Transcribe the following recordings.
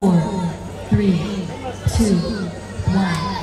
3, 2, 1.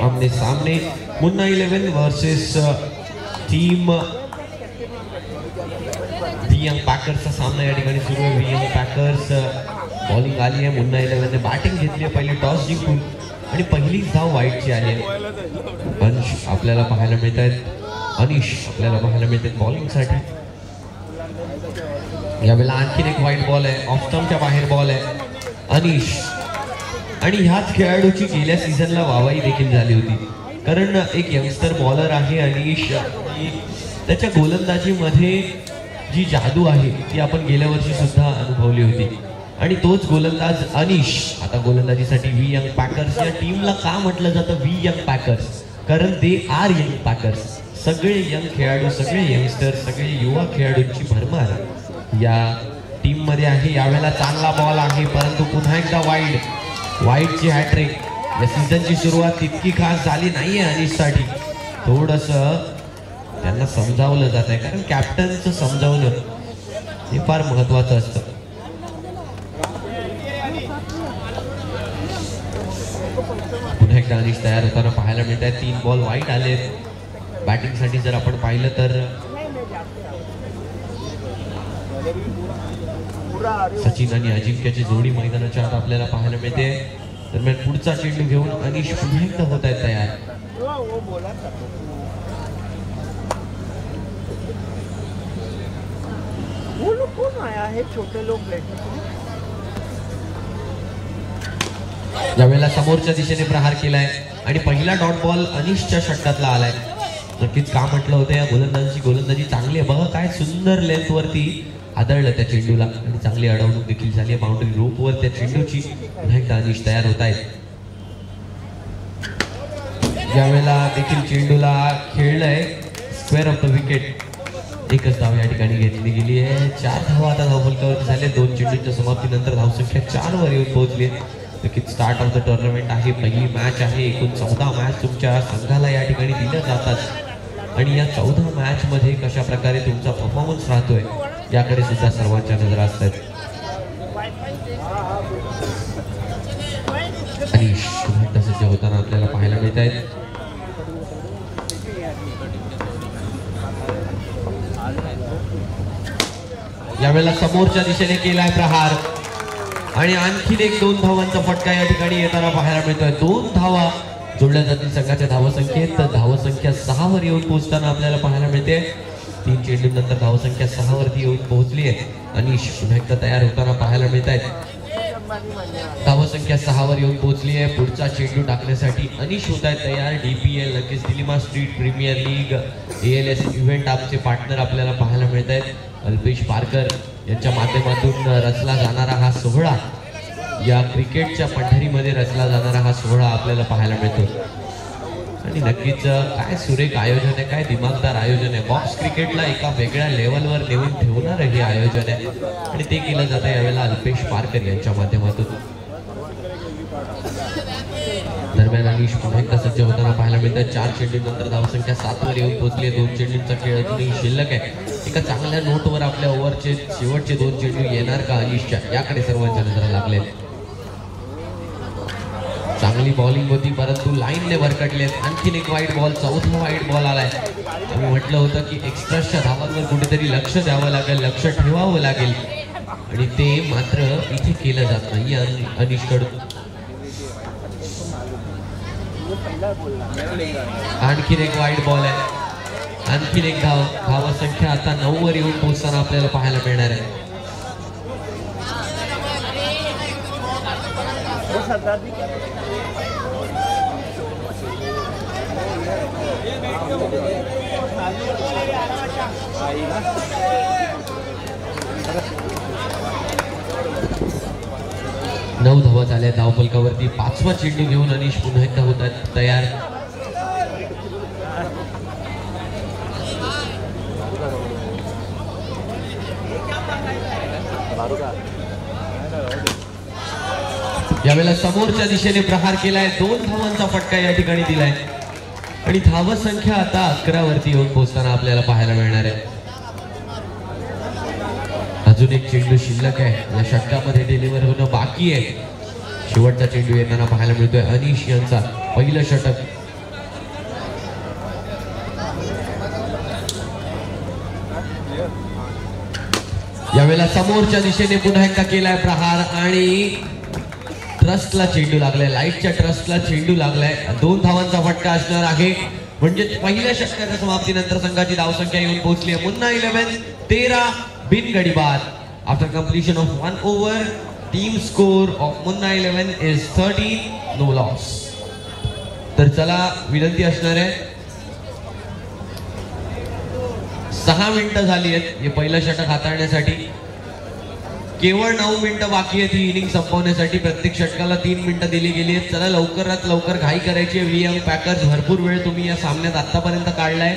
आमने सामने Munna 11 versus team V young पैकर्सचा सामना या ठिकाणी सुरू आहे। वी यंग पैकर्स बॉलिंग आली आहे, मुन्ना 11 ने बॅटिंग घेतली आहे, पहिले टॉस जिंकून आणि पहिली धाव वाईटची आली आहे। अंश आपल्याला पाहायला मिळत आहेत, अनिश आपल्याला पाहायला मिळत आहेत बॉलिंगसाठी। यावेळेला आणखीन एक वाईट बॉल आहे, ऑफ स्टंपच्या बाहेर बॉल आहे अनिश। आणि ह्याच खेळाडूची गेल्या सीझनला वाहवाई देखील झाली होती, कारण एक यंगस्टर बॉलर आहे अनिश, त्याच्या गोलंदाजीमध्ये जी जादू आहे ती आपण गेल्या वर्षी सुद्धा अनुभवली होती। आणि तोच गोलंदाज अनिश आता गोलंदाजीसाठी वी यंग पॅकर्स या टीमला का म्हटलं जातं वी यंग पॅकर्स, कारण दे आर यंग पॅकर्स। सगळे यंग खेळाडू, सगळे यंगस्टर, सगळे युवा खेळाडूंची भरमार या टीम मध्ये आहे। यावेळेला चांगला बॉल आहे, परंतु पुन्हा एकदा वाईटची हॅट्रिक। या सीझनची सुरुवात तितकी खास झाली नाहीये अनिशसाठी, थोडंसं त्यांना समजावलं जात आहे, कारण कॅप्टनचं समजावणं हे फार महत्वाचं असतं। पुन्हा एकदा अनिश तयार होताना पाहायला मिळत आहे। 3 बॉल वाईट आले बॅटिंगसाठी जर आपण पाहिलं तर। सचिन आणि अजिंक्यची जोडी मैदानाच्या आत आपल्याला पाहायला मिळते। दरम्यान पुढचा चेंडू घेऊन अनिश पुन्हा एकदा होत आहे तयार। वो लोग कौन आया है, छोटे लोग यावेळेला समोरच्या दिशेने प्रहार केलाय आणि पहिला डॉट बॉल अनिशच्या षटकातला आलाय। नक्कीच का म्हटलं होतं या गोलंदाजी चांगली आहे, बघा काय सुंदर लेंथ वरती आदळलं त्या चेंडूला आणि चांगली अडवणूक देखील झाली आहे बाउंड्री रोपवर त्या चेंडूची। पुन्हा एकदा अनिश तयार होत आहेत। यावेळेला देखील चेंडूला खेळलंय स्क्वेअर ऑफ द विकेट। एकच धाव या ठिकाणी घेतली गेली आहे। 4 धावा आता धावफलकावरती झाले। 2 चेंडूंच्या समाप्तीनंतर धावसंख्या 4 वर येऊन पोहोचली। नक्कीच स्टार्ट ऑफ द टुर्नामेंट आहे, पहिली मॅच आहे. एकूण 14 मॅच तुमच्या संघाला या ठिकाणी दिल्या जातात आणि या 14 मॅच मध्ये कशा प्रकारे तुमचा परफॉर्मन्स राहतोय याकडे सुद्धा सर्वांच्या नजर असतात. आणि तसंच होताना आपल्याला पाहायला मिळत आहेत. यावेळेला समोरच्या दिशेने केलाय प्रहार आणि आणखीन एक 2 धावांचा फटका या ठिकाणी येताना पाहायला मिळतोय. 2 धावा जोडल्या जातील संघाच्या धावसंख्येत. तर धावसंख्या 6 वर येऊन पोहोचताना आपल्याला पाहायला मिळते. 3 चेंडूनंतर धावसंख्या 6 वरती येऊन पोहोचली आहे. अनिश पुन्हा एकदा तयार होताना पाहायला मिळत आहेत. धावसंख्या 6 वर येऊन पोहोचली आहे. पुढचा चेंडू टाकण्यासाठी अनिश होत आहेत तयार. DPL नक्कीच दिल्लीमा street premier league ALS event आमचे पार्टनर आपल्याला पाहायला मिळत आहेत. अल्पेश पारकर यांच्या माध्यमातून रचला जाणारा हा सोहळा, या क्रिकेटच्या पंढरीमध्ये रचला जाणारा हा सोहळा आपल्याला पाहायला मिळतो. आणि नक्कीच काय सुरेख आयोजन आहे, काय दिमागदार आयोजन आहे. बॉक्स क्रिकेटला एका वेगळ्या लेवलवर नेऊन ठेवणार हे आयोजन आहे आणि ते केलं जातं यावेळेला अल्पेश पारकर यांच्या माध्यमातून. दरम्यान अनिश पुन्हा एकदा सज्ज होताना पाहायला मिळतं. 4 चेंडूनंतर धावसंख्या 7 वर येऊन पोहोचली. 2 चेंडूंचा खेळ अजूनही शिल्लक आहे. एका चांगल्या नोटवर आपल्या ओव्हरचे शेवटचे 2 चेंडू येणार का अनिशच्या, याकडे सर्वांच्या नजरा लागले. चांगली बॉलिंग होती परंतु लाईनने भरकटलेत. आणखीन एक वाईट बॉल, 4था वाईट बॉल आलाय. आम्ही म्हटलं होतं की एक्स्ट्राच्या धावांवर कुठेतरी लक्ष द्यावं लागेल, लक्ष ठेवावं लागेल आणि ते मात्र इथे केलं जात नाही अनिशकडून. आणखीन एक वाईट बॉल आहे. आणखीन एक धावसंख्या आता 9 वर येऊन पोहोचताना आपल्याला पाहायला मिळणार आहे. नऊ धावा झाल्या धावफलकावरती. 5वा चेंडू घेऊन अनिश पुन्हा एकदा होतात तयार. यावेळेला समोरच्या दिशेने प्रहार केलाय. 2 धावांचा फटका या ठिकाणी दिलाय आणि धावसंख्या आता 11 वरती येऊन पोहोचताना आपल्याला पाहायला मिळणार आहे. अजून एक चेंडू शिल्लक आहे. या षटकामध्ये डिलिव्हर होणं बाकी आहे. शेवटचा चेंडू येताना पाहायला मिळतोय अनिश यांचा पहिलं षटक. यावेळेला समोरच्या दिशेने पुन्हा एकदा केलाय प्रहार आणि ट्रस्टला चेंडू लागलाय. लाईटच्या ट्रस्टला चेंडू लागलाय. 2 धावांचा फटका असणार आहे. म्हणजे पहिल्या षटकाच्या समाप्तीनंतर संघाची धावसंख्या येऊन पोहोचली आहे. मुन्ना 11 13 बिनगडी बाद. After completion of 1 over team score of Munna 11 is 13 no loss. तर चला विनंती असणार आहे, 6 मिनिटं झाली आहेत हे पहिलं षटक हाताळण्यासाठी. केवळ 9 मिनिटं बाकी आहेत ही इनिंग संपवण्यासाठी. प्रत्येक षटकाला 3 मिनिटं दिली गेली आहेत. चला लवकरात लवकर घाई करायची आहे. VM पॅकर्स भरपूर वेळ तुम्ही या सामन्यात आतापर्यंत काढलाय.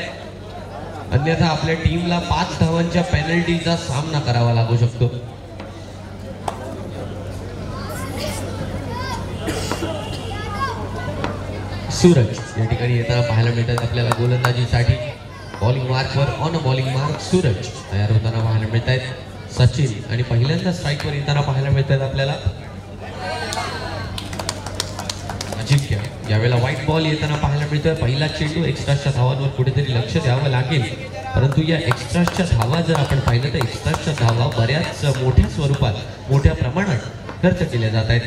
अन्यथा आपल्या टीमला 5 धावांच्या पेनल्टीचा सामना करावा लागू शकतो. सूरज या ठिकाणी येताना पाहायला मिळतात आपल्याला गोलंदाजीसाठी. बॉलिंग मार्कवर on a bowling mark Suraj तयार होताना पाहायला मिळत आहेत. सचिन आणि पहिल्यांदा स्ट्राईकवर येताना पाहायला मिळतात आपल्याला अजिंक्य. यावेळेला व्हाईट बॉल येताना पाहायला मिळतोय. पहिला चेंडू. एक्स्ट्राच्या धावांवर कुठेतरी लक्ष द्यावं लागेल परंतु या एक्स्ट्राच्या धावा जर आपण पाहिलं तर एक्स्ट्राच्या धावा बऱ्याच मोठ्या स्वरूपात, मोठ्या प्रमाणात खर्च केल्या जात आहेत.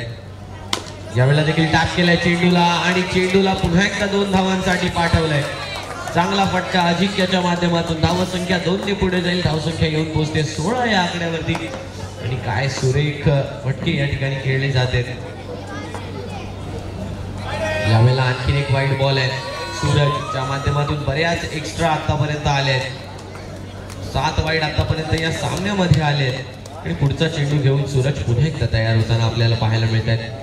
यावेळेला देखील टॅप केलाय चेंडूला आणि चेंडूला पुन्हा एकदा 2 धावांसाठी पाठवलंय. चांगला फटका अजिंक्यच्या माध्यमातून. धावसंख्या 2 ने पुढे जाईल. धावसंख्या येऊन पोहोचते 16 या आकड्यावरती आणि काय सुरेख फटके या ठिकाणी खेळले जाते. यावेळेला आणखीन एक वाईट बॉल आहे. सूरजच्या माध्यमातून बऱ्याच एक्स्ट्रा आतापर्यंत आले आहेत. 7 वाईट आतापर्यंत या सामन्यामध्ये आले आहेत आणि पुढचा चेंडू घेऊन सूरज पुन्हा एकदा तयार होताना आपल्याला पाहायला मिळत आहेत.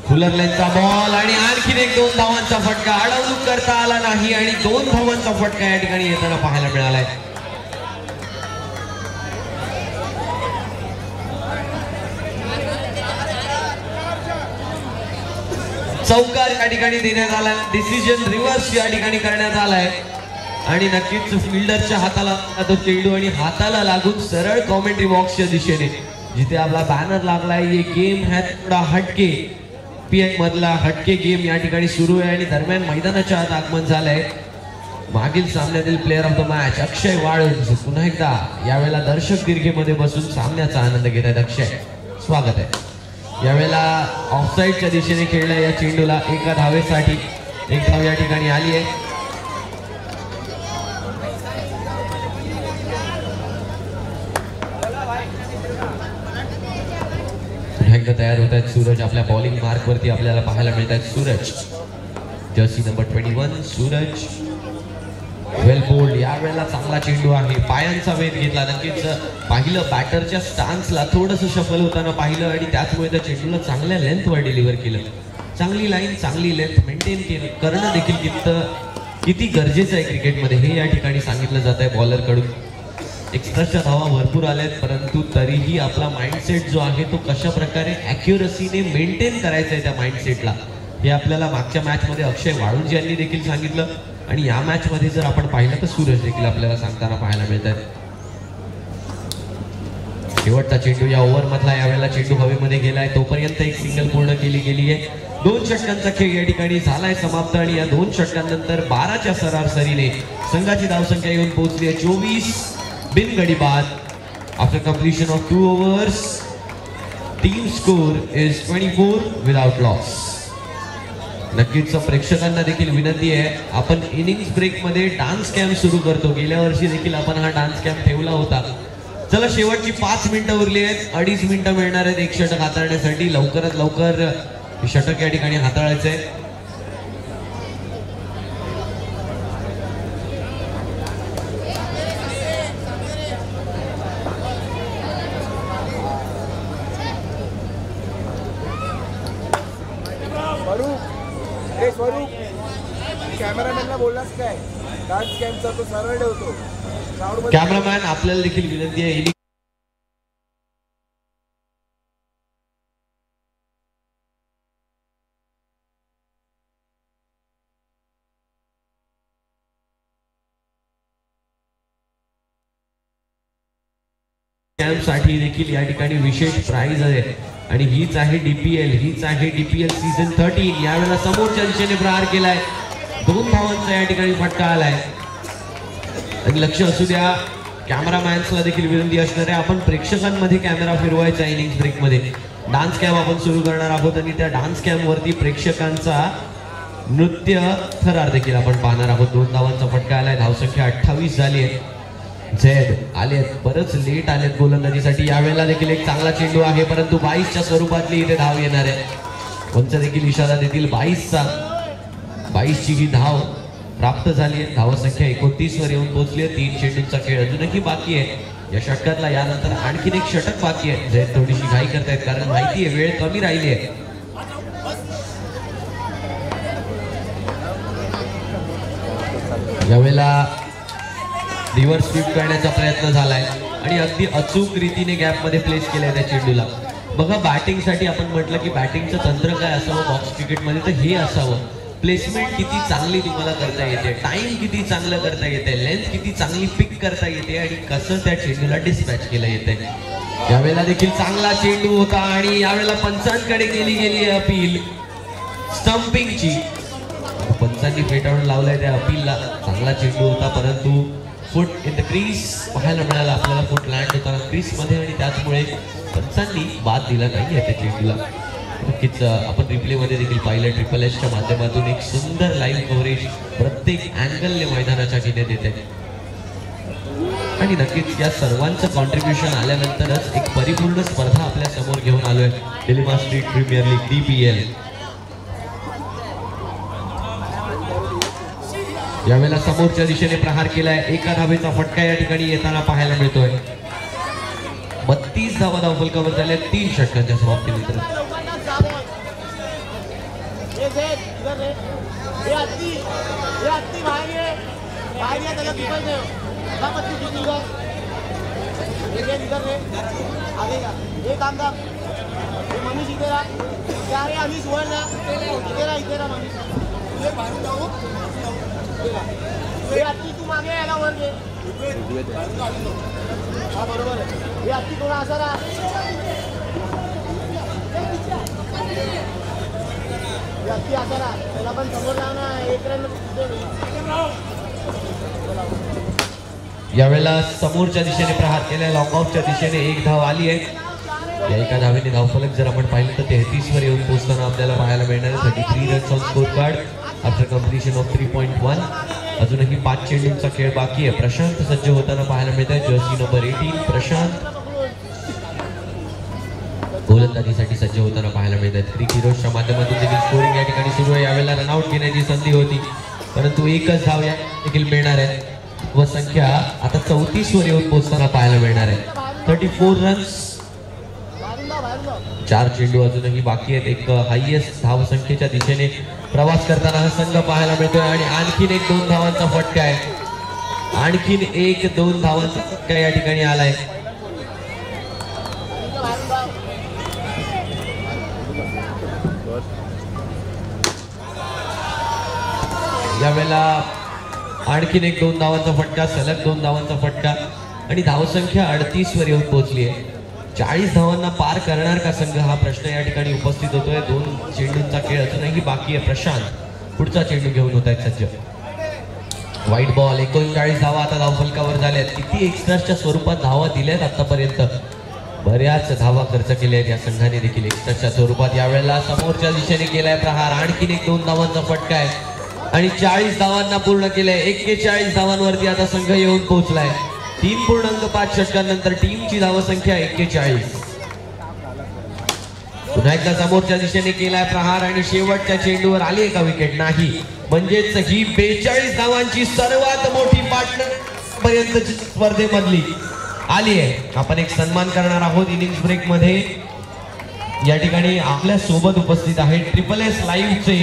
फुलरलेनचा बॉल आणि आणखीन एक 2 धावांचा फटका. अडवणूक करता आला नाही आणि 2 धावांचा फटका या ठिकाणी येताना पाहायला मिळालाय. चौकार या ठिकाणी देण्यात आला, डिसिजन रिव्हर्स या ठिकाणी करण्यात आलाय आणि नक्कीच फिल्डरच्या हाताला तो चेंडू आणि हाताला लागून सरळ कॉमेंट्री बॉक्सच्या दिशेने जिथे आपला बॅनर लागलाय, ये गेम है थोडा हटके, पीएम मधला हटके गेम या ठिकाणी सुरू आहे आणि दरम्यान मैदानाच्या आत आगमन झालंय मागील सामन्यातील प्लेअर ऑफ द मॅच अक्षय वाळुंज पुन्हा एकदा यावेळेला दर्शक दीर्घेमध्ये बसून सामन्याचा आनंद घेत आहेत. अक्षय, स्वागत आहे. यावेळेला ऑफसाईडच्या दिशेने खेळल्या या चेंडूला एका धावेसाठी एक धाव या ठिकाणी आली आहे. पुन्हा एकदा तयार होत आहेत सूरज आपल्या बॉलिंग मार्क वरती आपल्याला पाहायला मिळत आहेत. सूरज जर्सी नंबर 21 सूरज वेल बोल्ड. यावेळेला चांगला चेंडू आहे, पायांचा वेध घेतला. नक्कीच पाहिलं बॅटरच्या स्टान्सला थोडंसं शफल होताना पाहिलं आणि त्याचमुळे त्या चेंडूला चांगल्या लेंथवर डिलिव्हर केलं. चांगली लाईन, चांगली लेंथ मेंटेन करणं देखील किती गरजेचं आहे क्रिकेटमध्ये हे या ठिकाणी सांगितलं जात आहे बॉलर कडून. एक्स्ट्राच्या धावा भरपूर आल्यात परंतु तरीही आपला माइंडसेट जो आहे तो कशा प्रकारे ॲक्युरसीने मेंटेन करायचा आहे त्या माइंडसेटला हे आपल्याला मागच्या मॅचमध्ये अक्षय वाळुंज यांनी देखील सांगितलं आणि या मॅच मध्ये जर आपण पाहिलं तर सूरज देखील आपल्याला सांगताना पाहायला मिळतात. शेवटचा चेंडू या ओव्हर मधला यावेळेला चेंडू हवेमध्ये गेलाय, तोपर्यंत एक सिंगल पूर्ण केली आहे. 2 षटकांचा खेळ या ठिकाणी झालाय समाप्त आणि या 2 षटकांनंतर 12च्या सरासरीने संघाची धावसंख्या येऊन पोहोचली आहे 24 बिनगडी बाद. After completion of 2 overs team score is 24 without loss. नक्कीच प्रेक्षकांना देखील विनंती आहे, आपण इनिंग्स ब्रेक मध्ये डान्स कॅम्प सुरू करतो. गेल्या वर्षी देखील आपण हा डान्स कॅम्प ठेवला होता. चला, शेवटची 5 मिनिटं उरली आहेत, 2.5 मिनिटं मिळणार आहेत एक षटक हाताळण्यासाठी. लवकरात लवकर षटक या ठिकाणी हाताळायचं आहे. स्वरूप कॅमेरामॅनला बोललास काय? डान्स कॅम्पचा तो सरळ ठेवतो. कॅमेरामॅन आपल्याला देखील विनंती आहे, कॅम्प साठी देखील या ठिकाणी विशेष प्राइज आहे आणि हीच आहे डीपीएल सीझन 13. यावेळेला समोरच्या दिशेने प्रहार केलाय, 2 धावांचा या ठिकाणी फटका आलाय आणि लक्ष असू द्या कॅमेरामॅन्सला देखील विनंती असणार आहे, आपण प्रेक्षकांमध्ये कॅमेरा फिरवायचा. इनिंग्स ब्रेक मध्ये डान्स कॅम्प आपण सुरू करणार आहोत आणि त्या डान्स कॅम्प वरती प्रेक्षकांचा नृत्य थरार देखील आपण पाहणार आहोत. 2 धावांचा फटका आलाय, धावसंख्या 28 झाली आहे. झेड आलेत, बरंच लेट आलेत गोलंदाजीसाठी. यावेळेला देखील एक चांगला चेंडू आहे परंतु 22च्या स्वरूपातली इथे धाव येणार आहे. पंच देखील इशारा देतील 22ची ही धाव प्राप्त झाली आहे. धावसंख्या 29 वर येऊन पोहोचली आहे. 3 चेंडूंचा खेळ अजूनही बाकी आहे या षटकातला. यानंतर आणखीन एक षटक बाकी आहे. झेड थोडीशी घाई करतायत कारण माहिती आहे वेळ कमी राहिली आहे. यावेळेला रिव्हर्स स्वीप करण्याचा प्रयत्न झालाय आणि अगदी अचूक रीतीने गॅप मध्ये प्लेस केलाय त्या चेंडूला. बघा, बॅटिंगसाठी आपण म्हटलं की बॅटिंगचं तंत्र काय असावं बॉक्स क्रिकेटमध्ये, तर हे असावं. प्लेसमेंट किती चांगली तुम्हाला करता येते, टाइम किती चांगलं करता येते, लेंथ किती चांगली पिक करता येते आणि कसं त्या चेंडूला डिस्पॅच केलं येते. यावेळेला देखील चांगला चेंडू होता आणि यावेळेला पंचांकडे गेली अपील स्टंपिंगची. पंचांनी फेटाळून लावलाय त्या अपीलला. चांगला चेंडू होता परंतु फुट इन द क्रीज पाहायला मिळाला आपल्याला. फुट लँड होताना क्रीज मध्ये आणि त्याचमुळे पंचांनी बाद दिला नाही आहे त्या चेंडूला. नक्कीच आपण रिप्ले मध्ये देखील पाहिलं, ट्रिपल एचच्या माध्यमातून एक सुंदर लाईव्ह कव्हरेज प्रत्येक अँगलने मैदानाच्या घेण्यात येते आणि नक्कीच या सर्वांचं कॉन्ट्रीब्युशन आल्यानंतरच एक परिपूर्ण स्पर्धा आपल्या समोर घेऊन आलोय. Dilemma street premier league DPL. यावेळेला समोरच्या दिशेने प्रहार केलाय, एका धावेचा फटका या ठिकाणी येताना पाहायला मिळतोय. 32 धावा धावफलकावर झाल्या 3 षटकांच्या समाप्तीनंतर. मनीष इथे राहा. अरे अनिश वर ना. इथे राहा मनीष. तुझे बाहेरून जाऊ. हे आत्ती तू मागे यायला वर घे. हा बरोबर आहे. हे आत्ती थोडा असा राहा. हे आत्ती असा राहा. त्याला पण समोर राहा ना. एक रन यावेळेला समोरच्या दिशेने प्रहार केला. लॉंग ऑफच्या दिशेने एक धाव आली आहे. या एका धावेने धावफलक जर आपण पाहिलं तर 33 वर येऊन पोहोचताना आपल्याला पाहायला मिळणार आहे. 33 runs on score card after completion of 3.1. अजूनही 5 चेंडूंचा खेळ बाकी आहे. प्रशांत सज्ज होताना पाहायला मिळत आहे. जर्सी नंबर 18 प्रशांत गोलंदाजीसाठी सज्ज होताना पाहायला मिळत आहे. फ्री फिरोजच्या माध्यमातून देखील स्कोरिंग या ठिकाणी सुरू आहे. यावेळेला रनआउट घेण्याची संधी होती परंतु एकच धाव या देखील मिळणार आहे व संख्या आता 34 वर येऊन पोहोचताना पाहायला मिळणार आहे. 34 रन्स 4 चेंडू अजूनही बाकी आहेत. एक हायएस्ट धाव संख्येच्या दिशेने प्रवास करताना हा संघ पाहायला मिळतोय आणि आणखीन एक 2 धावांचा फटका आहे. आणखीन एक 2 धावांचा फटका या ठिकाणी आलाय. यावेळेला आणखीन एक 2 धावांचा फटका. सलग 2 धावांचा फटका आणि धावसंख्या 38 वर येऊन पोहोचली आहे. 40 धावांना पार करणार का संघ हा प्रश्न या ठिकाणी उपस्थित होतोय. 2 चेंडूंचा खेळ अजूनही बाकी आहे. प्रशांत पुढचा चेंडू घेऊन होत आहेत सज्ज. व्हाईट बॉल 39 धावा आता धावफलकावर झाल्यात. किती एक्स्ट्राच्या स्वरूपात धावा दिल्यात आतापर्यंत. बऱ्याच धावा खर्च केल्या आहेत या संघाने देखील एक्स्ट्राच्या स्वरूपात. यावेळेला समोरच्या दिशेने केलाय प्रहार. आणखीन एक 2 धावांचा फटका आहे आणि 40 धावांना पूर्ण केलंय. 41 धावांवरती आता संघ येऊन पोहोचलाय. 3.5 षटकांनंतर टीमची धावसंख्या 41. पुन्हा एकदा समोरच्या दिशेने केलाय प्रहार आणि शेवटच्या चेंडूवर आली का विकेट. नाही. म्हणजेच ही 42 धावांची सर्वात मोठी पार्टनर पर्यंतची स्पर्धेमधली आली आहे. आपण एक सन्मान करणार आहोत इनिंग्स ब्रेक मध्ये. या ठिकाणी आपल्या सोबत उपस्थित आहेत SSS लाईव्हचे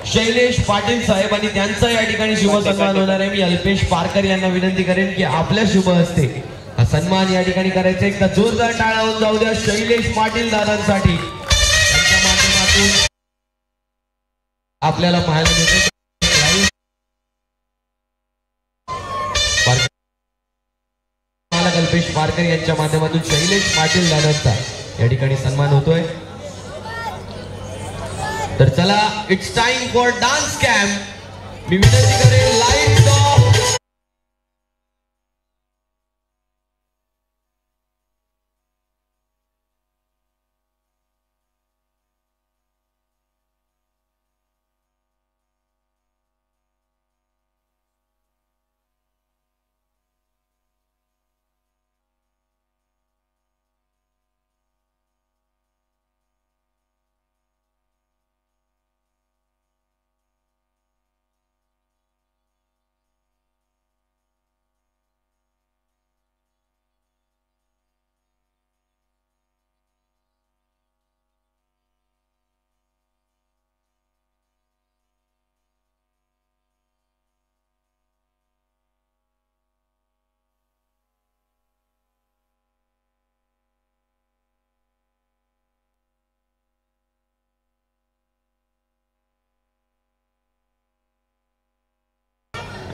शैलेश पाटील साहेब आणि त्यांचा या ठिकाणी शुभ सन्मान होणार आहे. मी अल्पेश पारकर यांना विनंती करेन की आपल्या शुभ हस्ते हा सन्मान या ठिकाणी करायचा. एकदा जोरदार टाळ्या होऊन जाऊ द्या शैलेश पाटील दादांसाठी. त्यांच्या माध्यमातून आपल्याला पाहायला मिळते अल्पेश पारकर यांच्या माध्यमातून शैलेश पाटील दादांचा या ठिकाणी सन्मान होतोय. तर चला it's time for dance camp. मी विनंती करेन लाईट्स ऑफ.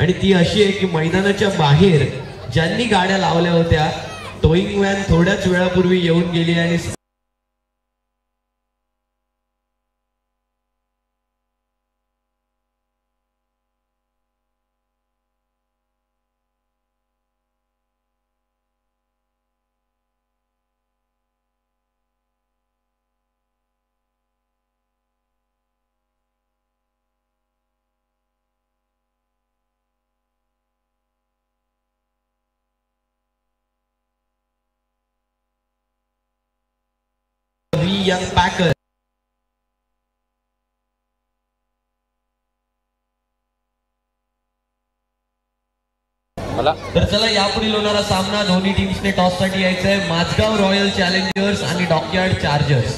आणि ती अशी आहे की मैदानाच्या बाहेर ज्यांनी गाड्या लावल्या होत्या टोईंग व्हॅन थोड्याच वेळापूर्वी येऊन गेली आणि young Packers. तर चला यापुढील होणारा सामना दोन्ही टीम्सने टॉस साठी यायचा आहे. माझगाव रॉयल चॅलेंजर्स आणि डॉकयार्ड चार्जर्स.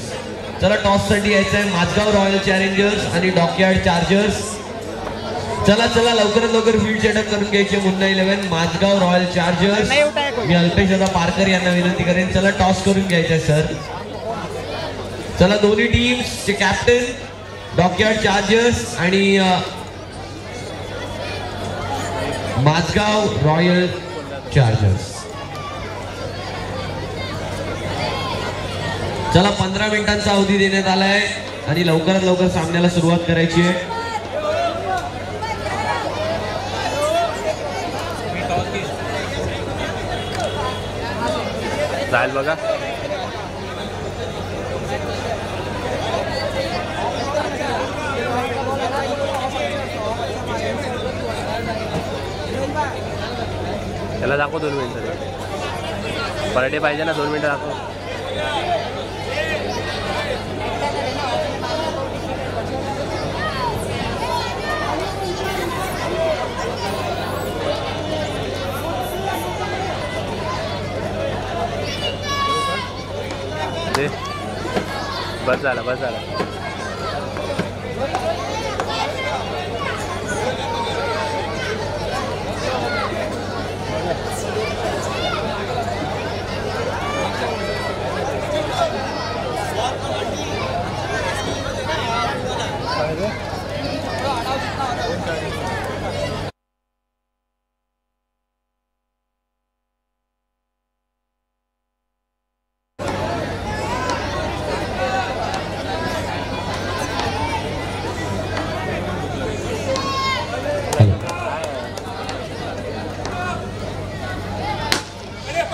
चला टॉस साठी यायचं आहे माझगाव रॉयल चॅलेंजर्स आणि डॉकयार्ड चार्जर्स. चला चला लवकरात लवकर फील्ड सेटअप करून घ्यायचे. Munna 11 Mazgaon royal chargers. मी अल्पेश दादा पारकर यांना विनंती करेन चला टॉस करून घ्यायचंय सर. चला दोन्ही टीम्सचे कॅप्टन डॉकयार्ड चार्जर्स आणि माझगाव रॉयल चार्जर्स. चला 15 मिनिटांचा अवधी देण्यात आलाय आणि लवकरात लवकर सामन्याला सुरुवात करायची आहे. जाईल बघा. त्याला दाखव 2 मिनिटं. पराठे पाहिजे ना, 2 मिनिटं दाखव. बस झाला, बस झाला.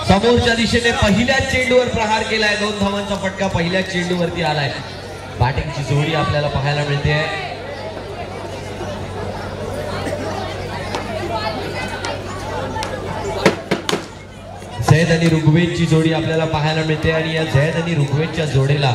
समोरच्या दिशेने पहिल्याच चेंडूवर प्रहार केलाय. 2 धावांचा फटका पहिल्याच चेंडूवरती आलाय. बॅटिंगची जोडी आपल्याला पाहायला मिळते. झैद आणि ऋग्वेदची जोडी आपल्याला पाहायला मिळते आणि या झैद आणि ऋग्वेदच्या जोडीला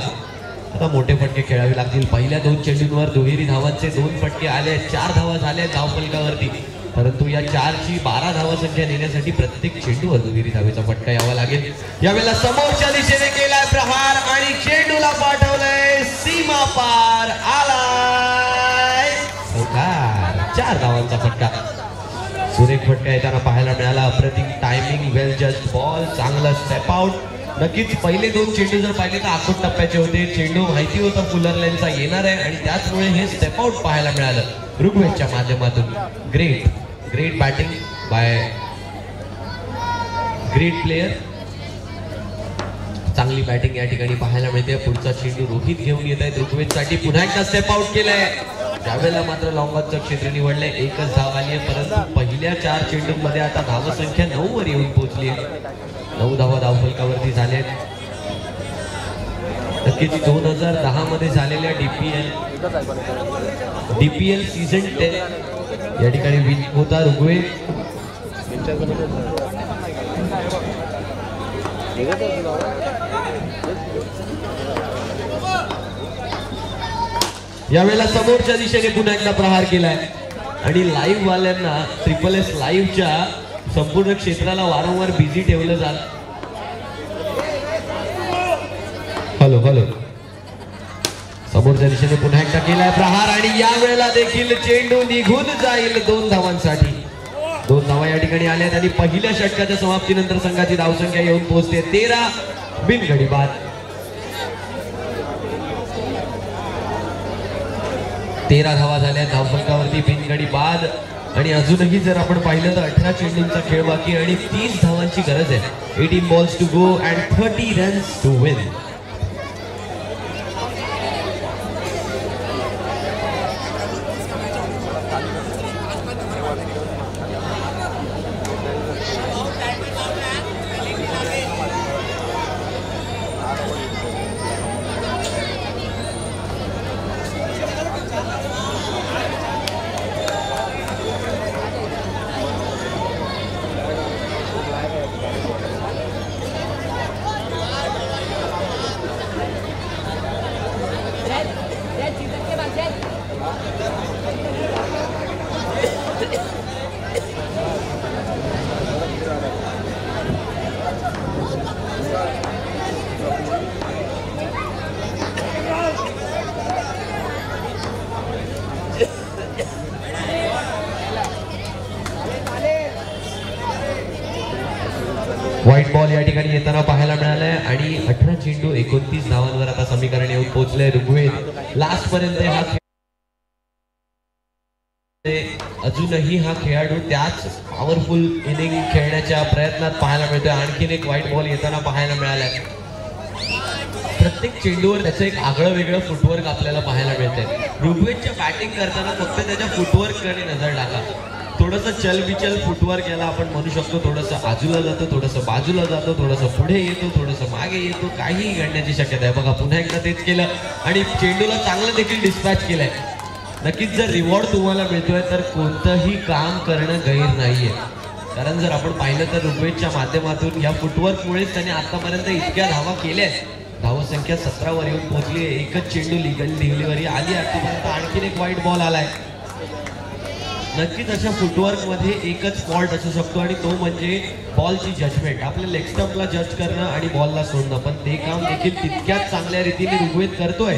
आता मोठे फटके खेळावे लागतील. पहिल्या 2 चेंडूंवर दुहेरी धावांचे 2 फटके आले. 4 धावा झाल्या धावफलकावरती, परंतु या 4ची 12 धावा संख्या नेण्यासाठी प्रत्येक चेंडूवर दुहेरी धावेचा फटका यावा लागेल. यावेळेला समोरच्या दिशेने केलाय प्रहार आणि चेंडूला पाठवलंय सीमा पार. आलाय 4 धावांचा फटका. सुरेख फटका येताना पाहायला मिळाला. अप्रतिम टायमिंग, वेल जस्ट बॉल, चांगला स्टेप आउट. नक्कीच पहिले 2 चेंडू जर पाहिले तर आखूट टप्प्याचे होते. चेंडू माहिती होता फुलर लाईनचा येणार आहे आणि त्याचमुळे हे स्टेप आउट पाहायला मिळालं ऋग्वेदच्या माध्यमातून. Great batting by great player. चांगली बॅटिंग या ठिकाणी पाहायला मिळते. पुढचा चेंडू रोहित घेऊन येत आहेत ऋग्वेदसाठी. पुन्हा एकदा स्टेप आउट केलंय. त्यावेळेला मात्र लॉंगॉनचं क्षेत्र निवडलंय. 1च धाव आली आहे, परंतु पहिल्या 4 चेंडूंमध्ये आता धावसंख्या 9 वर येऊन पोहोचली आहे. 9 धावा धावफलकावरती झालेत. नक्कीच 2010 मध्ये झालेल्या डीपीएल सीझन 10 या ठिकाणी विन होता ऋग्वेद. यावेळेला समोरच्या दिशेने पुन्हा एकदा प्रहार केलाय आणि लाईव्ह वाल्यांना SSS लाईव्हच्या संपूर्ण क्षेत्राला वारंवार बिझी ठेवलं जात. हॅलो समोरच्या दिशेने पुन्हा एकदा केलाय प्रहार आणि यावेळेला देखील चेंडू निघून जाईल 2 धावांसाठी. 2 धावा या ठिकाणी आल्यात आणि पहिल्या षटकाच्या समाप्तीनंतर संघाची धावसंख्या येऊन पोहोचते 13 बिनगडी बाद. 13 धावा झाल्या धावफलकावरती बिनगडी बाद. आणि अजूनही जर आपण पाहिलं तर 18 चेंडूंचा खेळ बाकी आणि 30 धावांची गरज आहे. 18 balls to go and 30 runs to win. White ball या ठिकाणी येताना पाहायला मिळालाय आणि 18 चेंडू 29 धावांवर आता समीकरण येऊन पोहोचलंय. ऋग्वेद लास्ट पर्यंत हा अजूनही हा खेळाडू त्याच पॉवरफुल इनिंग खेळण्याच्या प्रयत्नात पाहायला मिळतोय. आणखीन एक व्हाईट बॉल येताना पाहायला मिळालाय. प्रत्येक चेंडूवर त्याचं एक आगळं वेगळं फुटवर्क आपल्याला पाहायला मिळतंय. ऋग्वेदच्या बॅटिंग करताना फक्त त्याच्या फुटवर्ककडे नजर टाका. थोडंसं चलबिचल फुटवर्क याला आपण म्हणू शकतो. थोडंसं आजूला जातो, थोडंसं बाजूला जातो, थोडंसं पुढे येतो, थोडंसं मागे येतो, काहीही घडण्याची शक्यता आहे. बघा पुन्हा एकदा तेच केलं आणि चेंडूला चांगलं देखील डिस्पॅच केलंय. नक्कीच जर रिवॉर्ड तुम्हाला मिळतोय तर कोणतंही काम करणं गैर नाहीये. कारण जर आपण पाहिलं तर ऋग्वेदच्या माध्यमातून या फुटवर्कमुळेच त्याने आतापर्यंत इतक्या धावा केल्या आहेत. धावसंख्या 17 वर येऊन पोहोचली आहे. एकच चेंडू लिगल डिलिव्हरी आली आतापर्यंत. आणखीन एक व्हाईट बॉल आलाय. नक्कीच अशा फुटवर्क मध्ये एकच फॉल्ट असू शकतो आणि तो म्हणजे बॉलची जजमेंट. आपल्या लेग स्टंपला जज करणं आणि बॉलला सोडणं, पण ते काम देखील तितक्याच चांगल्या रीतीने ऋग्वेद करतोय.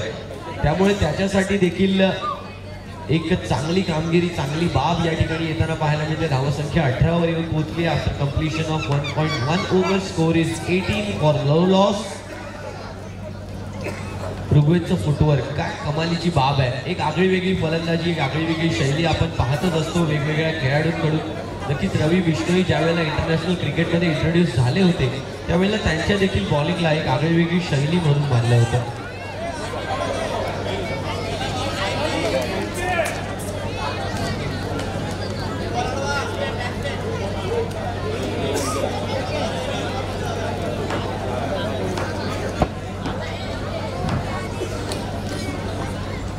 त्यामुळे त्याच्यासाठी देखील एक चांगली कामगिरी, चांगली बाब या ठिकाणी येताना पाहायला मिळते. धावसंख्या 18 वर येऊन पोहोचली after completion of 1.1 over. Score is 18 for no loss. ऋग्वेदचं फुटवर्क काय कमालीची बाब आहे. एक आगळी वेगळी फलंदाजी, एक आगळी वेगळी शैली आपण पाहतच असतो वेगवेगळ्या खेळाडूंकडून. नक्कीच रवी बिश्नोई ज्या वेळेला इंटरनॅशनल क्रिकेटमध्ये इंट्रोड्यूस झाले होते त्यावेळेला त्यांच्या देखील बॉलिंगला एक आगळी वेगळी शैली म्हणून मानलं होतं.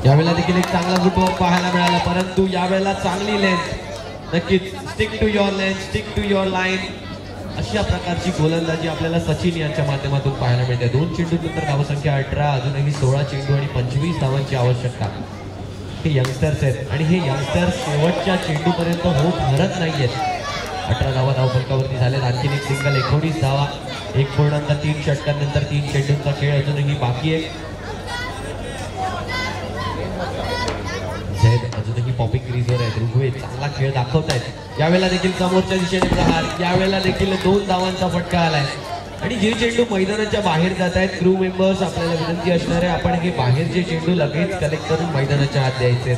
यावेळेला देखील एक चांगला फुटवर्क पाहायला मिळाला, परंतु यावेळेला चांगली लेंथ. नक्कीच stick to your length, stick to your line, अशा प्रकारची गोलंदाजी आपल्याला सचिन यांच्या माध्यमातून पाहायला मिळते. 2 चेंडूनंतर धावसंख्या 18, अजूनही 16 चेंडू आणि 25 धावांची आवश्यकता. हे यंगस्टर्स आहेत आणि हे यंगस्टर्स शेवटच्या चेंडूपर्यंत होत हरत नाहीयेत. 18 धावा धावफलकावरती झाल्यात. आणखीन एक सिंगल, 19 धावा. 1.3 षटकांनंतर 3 चेंडूंचा खेळ अजूनही बाकी आहे. अजूनही पॉपिंग क्रीजवर आहेत. ऋग्वेद चांगला खेळ दाखवतायत. यावेळेला देखील समोरच्या दिशेने प्रहार. यावेळेला देखील 2 धावांचा फटका आलाय आणि जे चेंडू मैदानाच्या बाहेर जात आहेत, क्रू मेंबर्स आपल्याला विनंती असणार आहे आपण हे बाहेरचे चेंडू लगेच कलेक्ट करून मैदानाच्या आत द्यायचे.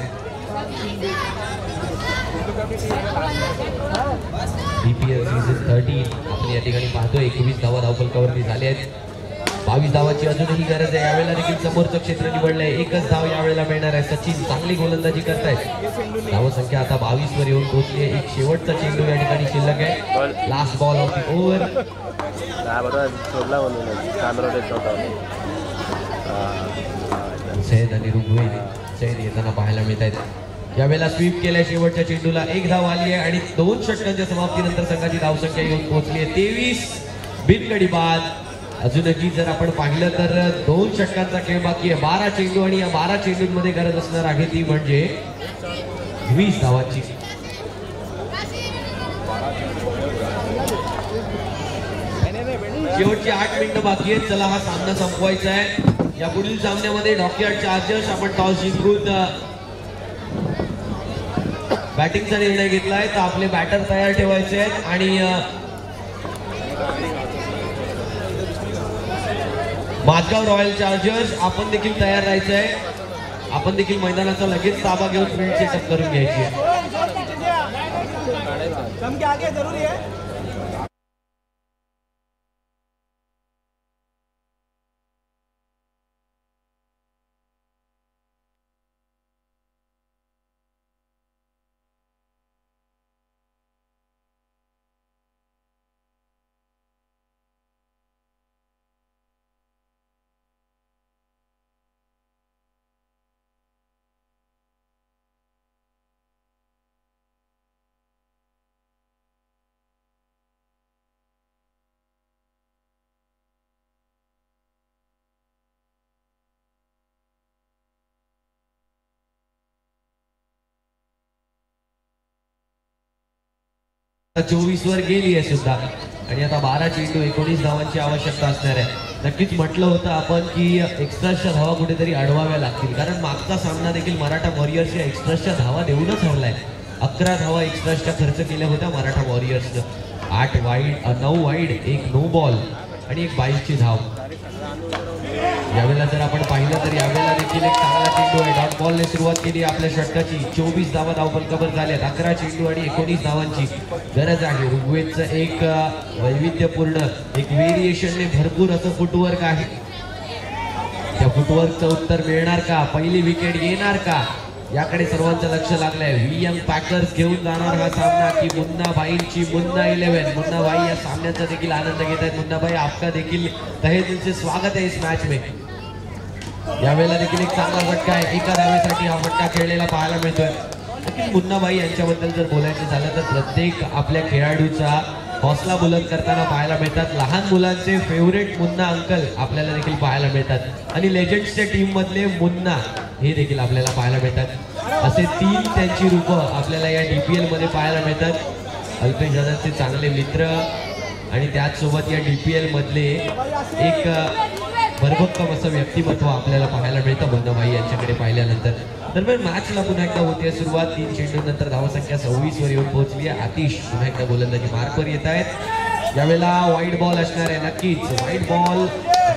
BPL सीझन 13 आपण या ठिकाणी पाहतो. 21 धावा धावफलकावरती झाले आहेत. 22 धावाची अजूनही गरज आहे. यावेळेला देखील समोरचं क्षेत्र निवडलंय. एकच धाव यावेळेला मिळणार आहे. सचिन चांगली गोलंदाजी करतायत. धावसंख्या आता 22 वर येऊन पोहोचली आहे. एक शेवटचा चेंडू या ठिकाणी शिल्लक आहे. Last ball of the over. Saeed आणि ऋग्वेद सैद येताना पाहायला मिळत आहेत. यावेळेला स्वीप केल्या. शेवटच्या चेंडूला 1 धाव आली आहे आणि 2 षटकांच्या समाप्तीनंतर संघाची धावसंख्या येऊन पोहोचली आहे 23. बिनगडी बाद. अजूनही जर आपण पाहिलं तर 2 षटकांचा खेळ बाकी आहे. 12 चेंडू आणि या 12 चेंडूंमध्ये गरज असणार आहे ती म्हणजे 20 धावांची. शेवटची 8 मिनिटं बाकी आहेत. चला हा सामना संपवायचा आहे. या पुढील सामन्यामध्ये डॉकयार्ड चार्जर्स आपण टॉस जिंकून बॅटिंगचा निर्णय घेतलाय. तर आपले बॅटर तयार ठेवायचे आहेत आणि माझगाव रॉयल चार्जर्स आपण देखील तयार राहायचं आहे. आपण देखील मैदानाचा लगेच ताबा घेऊन फील्ड सेटअप करून घ्यायची आहे. आता 24 वर गेली आहे सुद्धा आणि आता 12 चेंडू 19 धावांची आवश्यकता असणार आहे. नक्कीच म्हटलं होतं आपण की एक्स्ट्राच्या धावा कुठेतरी अडवाव्या लागतील, कारण मागचा सामना देखील मराठा वॉरियर्स या एक्स्ट्राच्या धावा देऊनच हरलाय. 11 धावा एक्स्ट्राच्या खर्च केल्या होत्या मराठा वॉरियर्सनं. 9 वाईड, 1 नो बॉल आणि 1 22ची धाव. यावेळेला जर आपण पाहिलं तर यावेळेला देखील एक चांगला चेंडू आहे. डॉट बॉलने सुरुवात केली आपल्या षटकाची. 24 धावा धावफलकावर झाल्यात. 11 चेंडू आणि 19 धावांची गरज आहे. ऋग्वेदचं एक वैविध्यपूर्ण एक व्हेरिएशनने भरपूर असं फुटवर्क आहे. त्या फुटवर्कचं उत्तर मिळणार का? पहिली विकेट येणार का? याकडे सर्वांचं लक्ष लागलंय. VM पॅकर्स घेऊन जाणार हा सामना की मुन्नाभाईंची मुन्ना 11. मुन्नाभाई या सामन्याचा देखील आनंद घेत आहेत. मुन्नाभाई आपका देखील तहे दिल से स्वागत है इस मैच में. यावेळेला देखील एक चांगला फटका आहे. एका धावेसाठी हा फटका खेळलेला पाहायला मिळतोय. देखील मुन्नाभाई यांच्याबद्दल जर बोलायचं झालं तर प्रत्येक आपल्या खेळाडूचा हौसला बुलंद करताना पाहायला मिळतात. लहान मुलांचे फेवरेट मुन्ना अंकल आपल्याला देखील पाहायला मिळतात आणि लेजेंड्सच्या टीम मधले मुन्ना हे देखील आपल्याला पाहायला मिळतात. असे 3 त्यांची रूपं आपल्याला या DPL मध्ये पाहायला मिळतात. अल्पेश दादांचे चांगले मित्र आणि त्याचसोबत या DPL मधले एक भरभक्कम असं व्यक्तिमत्व आपल्याला पाहायला मिळतं मुन्नाभाई यांच्याकडे पाहिल्यानंतर. दरम्यान मॅचला पुन्हा एकदा होते सुरुवात. 3 चेंडूनंतर धावसंख्या 26 वर येऊन पोहोचली आहे. आतिश पुन्हा एकदा गोलंदाजी मार्कवर येत आहेत. यावेळेला वाईट बॉल असणार आहे. नक्कीच वाईट बॉल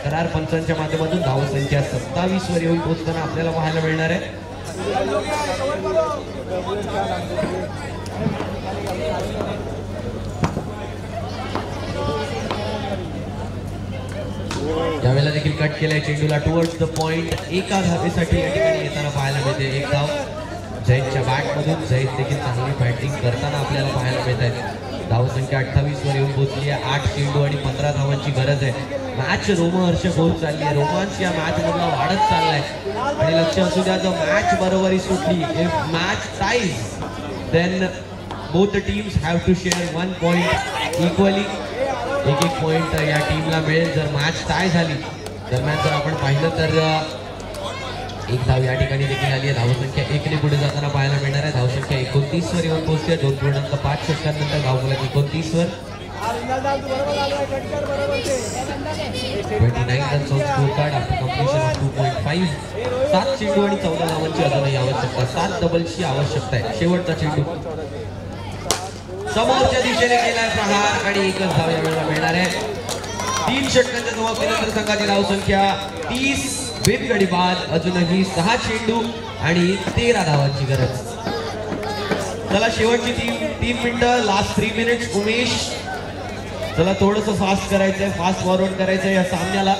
करार पंचांच्या माध्यमातून धावसंख्या 27 वर येऊन पोहोचताना आपल्याला पाहायला मिळणार आहे. यावेळेला देखील कट केलाय चेंडूला टुवर्ड्स द पॉइंट. एका धावेसाठी या ठिकाणी येताना पाहायला मिळते. 1 धाव जैदच्या बॅटमधून. जैद देखील चांगली बॅटिंग करताना आपल्याला पाहायला मिळत आहे. धावसंख्या 28 वर येऊन पोहोचली आहे. 8 चेंडू आणि 15 धावांची गरज आहे. मॅच रोमहर्षक होत चालली आहे. रोमांच या मॅच मधला वाढत चाललाय आणि लक्ष असू द्या जर मॅच बरोबरी सुटली, if match ties then both the teams have to share 1 point equally. एक पॉइंट या टीमला मिळेल जर मॅच टाय झाली. दरम्यान जर आपण पाहिलं तर 1 धाव या ठिकाणी देखील आली आहे. धावसंख्या 1 ने पुढे जाताना पाहायला मिळणार आहे. धावसंख्या 29 वर येऊन पोहोचते. 2.5 षटकांनंतर धावफलक 29 वर. 29 runs on score card after completion of 2.5. 7 चेंडू आणि 14 धावांची अजूनही आवश्यकता. 7 डबल्सची आवश्यकता आहे. शेवटचा चेंडू समोरच्या दिशेने केलाय प्रहार आणि 1च धाव यावेळेला मिळणार आहे. 3 षटकांच्या समाप्तीनंतर संघाची धावसंख्या 30 बिनगडी बाद. अजूनही 6 चेंडू आणि 13 धावांची गरज. चला शेवटची 3 मिनिटं, लास्ट 3 मिनिट्स. उमेश चला थोडंसं फास्ट करायचंय, फास्ट फॉरवर्ड करायचंय या सामन्याला.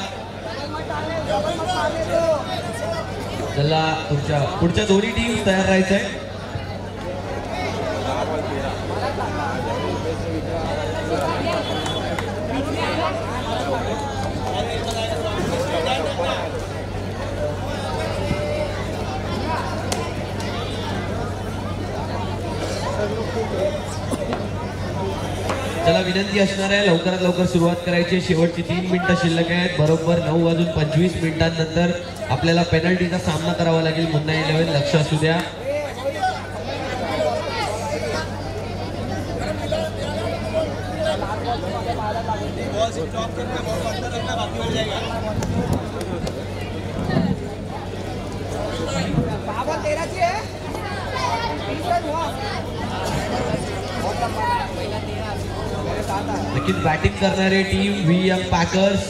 चला तुमच्या पुढच्या दोन्ही टीम तयार राहायचंय. चला विनंती असणार आहे लवकरात लवकर सुरुवात करायची. शेवटची 3 मिनिटं शिल्लक आहेत. बरोबर 9:25 मिनिटांनंतर आपल्याला पेनल्टीचा सामना करावा लागेल. मुन्ना 11 लक्ष असू द्या. नक्कीच बॅटिंग करणारे टीम VM पॅकर्स.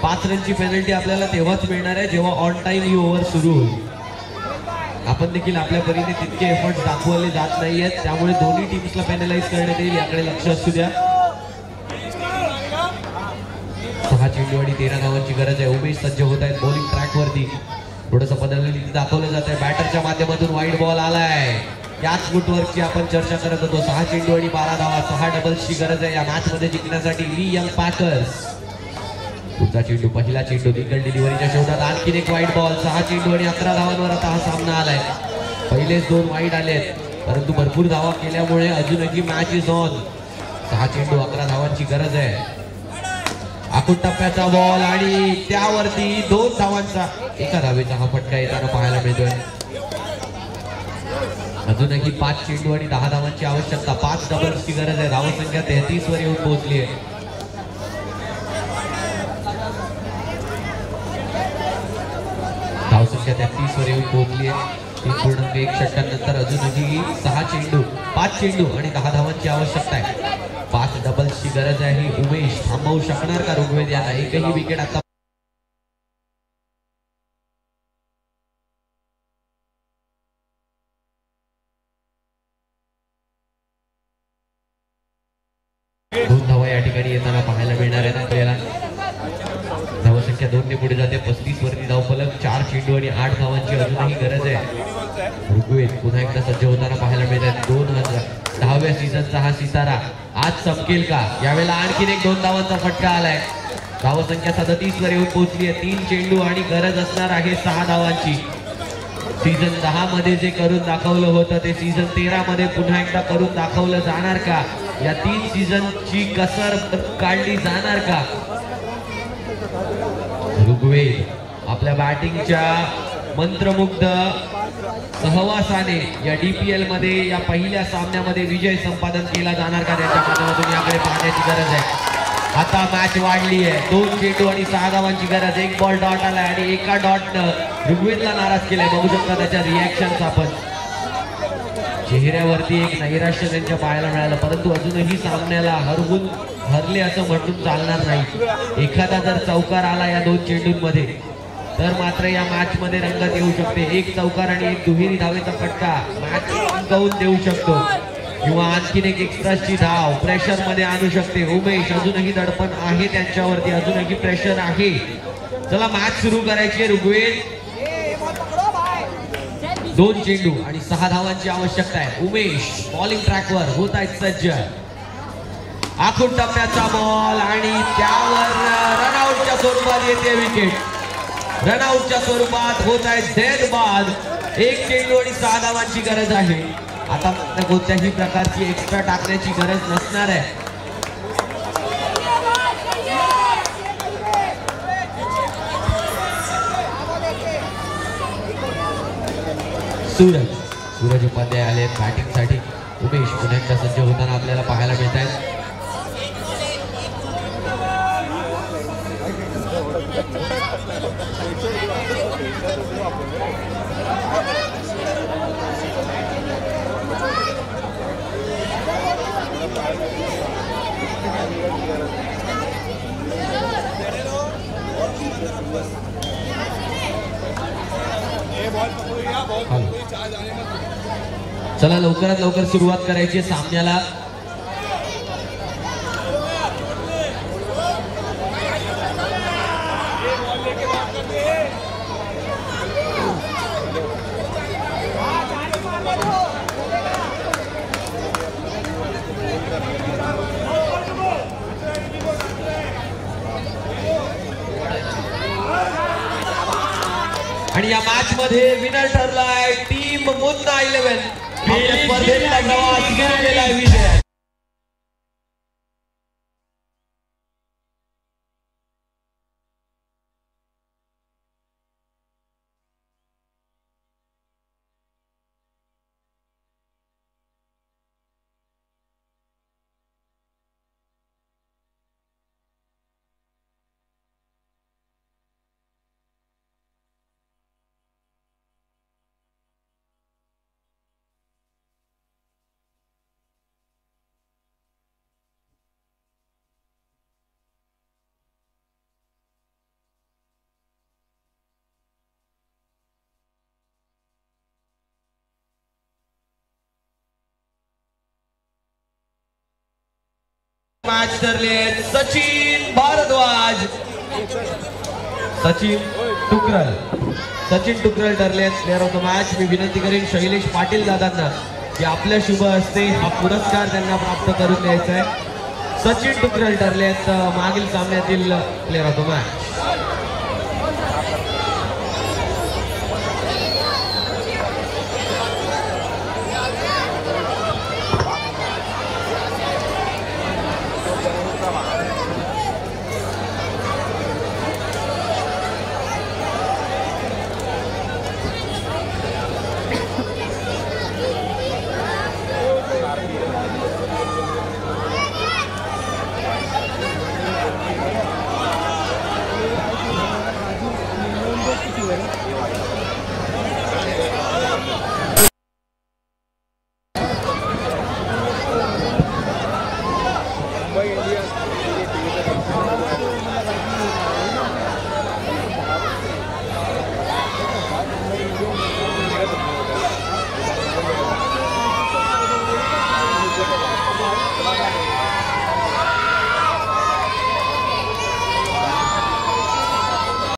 5 रनची पेनल्टी आपल्याला तेव्हाच मिळणार आहे जेव्हा ऑन टाइम ही ओव्हर सुरू होईल. आपण देखील आपल्या परीने तितके एफर्ट्स दाखवले जात नाहीयेत, त्यामुळे दोन्ही टीम्सला पेनलाइज करण्यात येईल. याकडे लक्ष असू द्या. 6 चेंडू आणि 13 धावांची गरज आहे. उमेश सज्ज होत आहेत बॉलिंग ट्रॅक वरती. थोडंसं बदललेली दाखवलं जात आहे. बॅटरच्या माध्यमातून वाईड बॉल आलाय. याच फुटवर्कची आपण चर्चा करत होतो. 6 चेंडू आणि 12 धावा. 6 डबल्सची गरज आहे या मॅच मध्ये जिंकण्यासाठी VM पॅकर्स. पुढचा चेंडू, पहिला चेंडू निकल डिलिव्हरीच्या शेवटात. आणखीन एक वाईड बॉल. 6 चेंडू आणि 11 धावांवर आता हा सामना आलाय. पहिलेच 2 वाईड आलेत, परंतु भरपूर धावा केल्यामुळे अजूनही मॅच इज ऑन. 6 चेंडू 11 धावांची गरज आहे. आखूड टप्प्याचा बॉल आणि त्यावरती 2 धावांचा, 1 धावेचा हा फटका येताना पाहायला मिळतोय. अजूनही 5 चेंडू आणि 10 धावांची आवश्यकता. 5 डबल्सची गरज आहे. धावसंख्या 33 वर येऊन पोहोचली आहे. धावसंख्या 33 वर येऊन पोहोचली आहे. 3.1 षटकांनंतर अजूनही 6 चेंडू, 5 चेंडू आणि 10 धावांची आवश्यकता आहे. 5 डबल्स गरज आहे. उमेश थांबवू शकणार का ऋग्वेद याला? एकही विकेट आता दोन धावा या ठिकाणी येताना पाहायला मिळणार आहेत आपल्याला. धावसंख्या 2 ने पुढे जाते. 35 वरती धावफलक. 4 चेंडू आणि 8 धावांची अजूनही गरज आहे. ऋग्वेद पुन्हा एकदा सज्ज होताना पाहायला मिळत आहे. 2010व्या सीझनचा हा सितारा आज चमकेल का? यावेळेला आणखीन एक 2 धावांचा फटका आलाय. धावसंख्या 37 वर येऊन पोहोचली आहे. 3 चेंडू आणि गरज असणार आहे 6 धावांची. सीझन 10 मध्ये जे करून दाखवलं होतं ते सीझन 13 मध्ये पुन्हा एकदा करून दाखवलं जाणार का? या 3 सीझनची कसर काढली जाणार का? ऋग्वेद आपल्या बॅटिंगच्या मंत्रमुग्ध सहवासाने या DPL मध्ये या पहिल्या सामन्यामध्ये विजय संपादन केला जाणार का? त्याच्या माध्यमातून याकडे पाहण्याची गरज आहे. आता मॅच वाढली आहे. 2 चेंडू आणि 6 धावांची गरज. 1 बॉल डॉट आलाय आणि एका डॉटनं ऋग्वेदला नाराज केलाय. बघू शकता त्याच्या रिॲक्शन आपण. चेहऱ्यावरती एक नैराश्य त्यांच्या पाहायला मिळालं. परंतु अजूनही सामन्याला हरले असं म्हणून चालणार नाही. एखादा जर चौकार आला या 2 चेंडूंमध्ये तर मात्र या मॅच मध्ये रंगत येऊ शकते. 1 चौकार आणि 1 दुहेरी धावेचा फटका मॅच जिंकवून देऊ शकतो किंवा आणखीन एक एक्स्ट्राची धाव प्रेशर मध्ये आणू शकते. उमेश अजूनही दडपण आहे त्यांच्यावरती. अजूनही प्रेशर आहे. चला मॅच सुरू करायची. ऋग्वेद 2 चेंडू आणि 6 धावांची आवश्यकता आहे. उमेश बॉलिंग ट्रॅकवर होत आहेत सज्ज. आखून टप्प्याचा बॉल आणि त्यावर रनआउटच्या स्वरूपात येते विकेट. रनआउटच्या स्वरूपात होत आहे डेड बाद. 1 चेंडू आणि 6 धावांची गरज आहे. आता कोणत्याही प्रकारची एक्स्ट्रा टाकण्याची गरज नसणार आहे. सूरज उपाध्याय आले बॅटिंगसाठी. उमेश पुन्हा एकदा सज्ज होताना आपल्याला पाहायला मिळत आहे. चला लवकरात लवकर सुरुवात करायची आहे सामन्याला. आणि या मॅच मध्ये विनर ठरलाय टीम मुन्ना 11. आपल्या स्पर्धेतला प्रवास केलेला आहे विजय. मॅच ठरले सचिन भारद्वाज, सचिन टुकरल ठरले प्लेअर ऑफ द मॅच. मी विनंती करेन शैलेश पाटील दादांना की आपल्या शुभ हस्ते हा पुरस्कार त्यांना प्राप्त करून द्यायचा आहे. सचिन टुकरल ठरले मागील सामन्यातील प्लेअर ऑफ द मॅच.